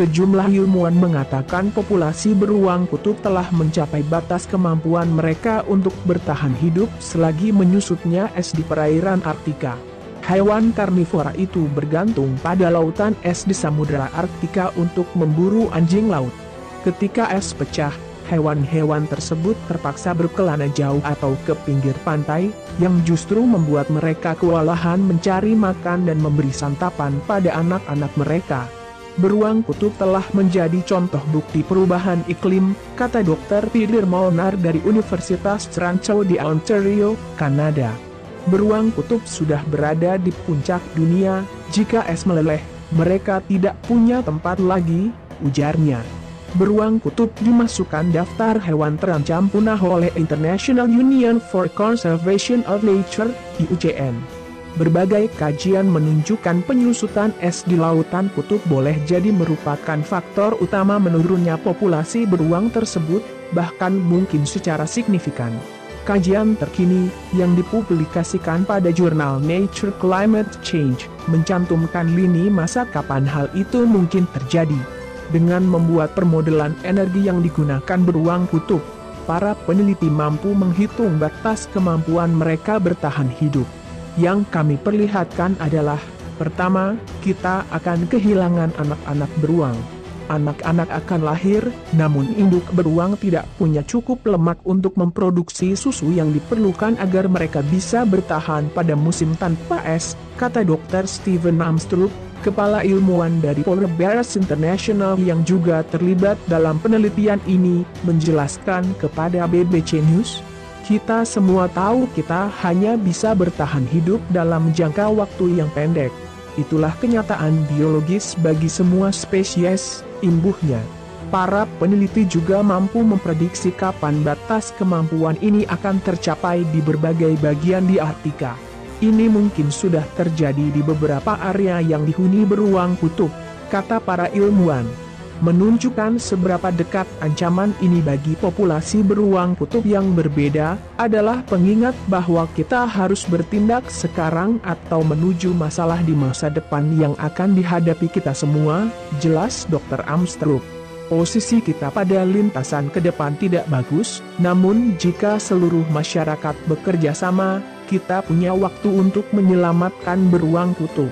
Sejumlah ilmuwan mengatakan populasi beruang kutub telah mencapai batas kemampuan mereka untuk bertahan hidup selagi menyusutnya es di perairan Arktika. Hewan karnivora itu bergantung pada lautan es di Samudra Arktika untuk memburu anjing laut. Ketika es pecah, hewan-hewan tersebut terpaksa berkelana jauh atau ke pinggir pantai, yang justru membuat mereka kewalahan mencari makan dan memberi santapan pada anak-anak mereka. Beruang kutub telah menjadi contoh bukti perubahan iklim, kata Dr. Peter Molnar dari Universitas Toronto di Ontario, Kanada. Beruang kutub sudah berada di puncak dunia, jika es meleleh, mereka tidak punya tempat lagi, ujarnya. Beruang kutub dimasukkan daftar hewan terancam punah oleh International Union for Conservation of Nature, IUCN. Berbagai kajian menunjukkan penyusutan es di lautan kutub boleh jadi merupakan faktor utama menurunnya populasi beruang tersebut, bahkan mungkin secara signifikan. Kajian terkini, yang dipublikasikan pada jurnal Nature Climate Change, mencantumkan lini masa kapan hal itu mungkin terjadi. Dengan membuat permodelan energi yang digunakan beruang kutub, para peneliti mampu menghitung batas kemampuan mereka bertahan hidup. Yang kami perlihatkan adalah, pertama, kita akan kehilangan anak-anak beruang. Anak-anak akan lahir, namun induk beruang tidak punya cukup lemak untuk memproduksi susu yang diperlukan agar mereka bisa bertahan pada musim tanpa es, kata Dr. Stephen Armstrong, kepala ilmuwan dari Polar Bears International yang juga terlibat dalam penelitian ini, menjelaskan kepada BBC News. Kita semua tahu kita hanya bisa bertahan hidup dalam jangka waktu yang pendek. Itulah kenyataan biologis bagi semua spesies, imbuhnya. Para peneliti juga mampu memprediksi kapan batas kemampuan ini akan tercapai di berbagai bagian di Arktika. Ini mungkin sudah terjadi di beberapa area yang dihuni beruang kutub, kata para ilmuwan. Menunjukkan seberapa dekat ancaman ini bagi populasi beruang kutub yang berbeda, adalah pengingat bahwa kita harus bertindak sekarang atau menuju masalah di masa depan yang akan dihadapi kita semua, jelas Dr. Armstrong. Posisi kita pada lintasan ke depan tidak bagus, namun jika seluruh masyarakat bekerja sama, kita punya waktu untuk menyelamatkan beruang kutub.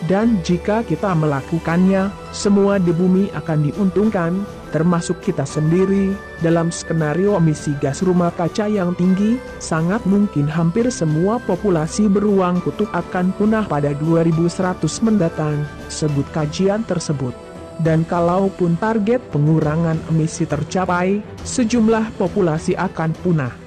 Dan jika kita melakukannya, semua di bumi akan diuntungkan, termasuk kita sendiri. Dalam skenario emisi gas rumah kaca yang tinggi, sangat mungkin hampir semua populasi beruang kutub akan punah pada 2100 mendatang, sebut kajian tersebut. Dan kalaupun target pengurangan emisi tercapai, sejumlah populasi akan punah.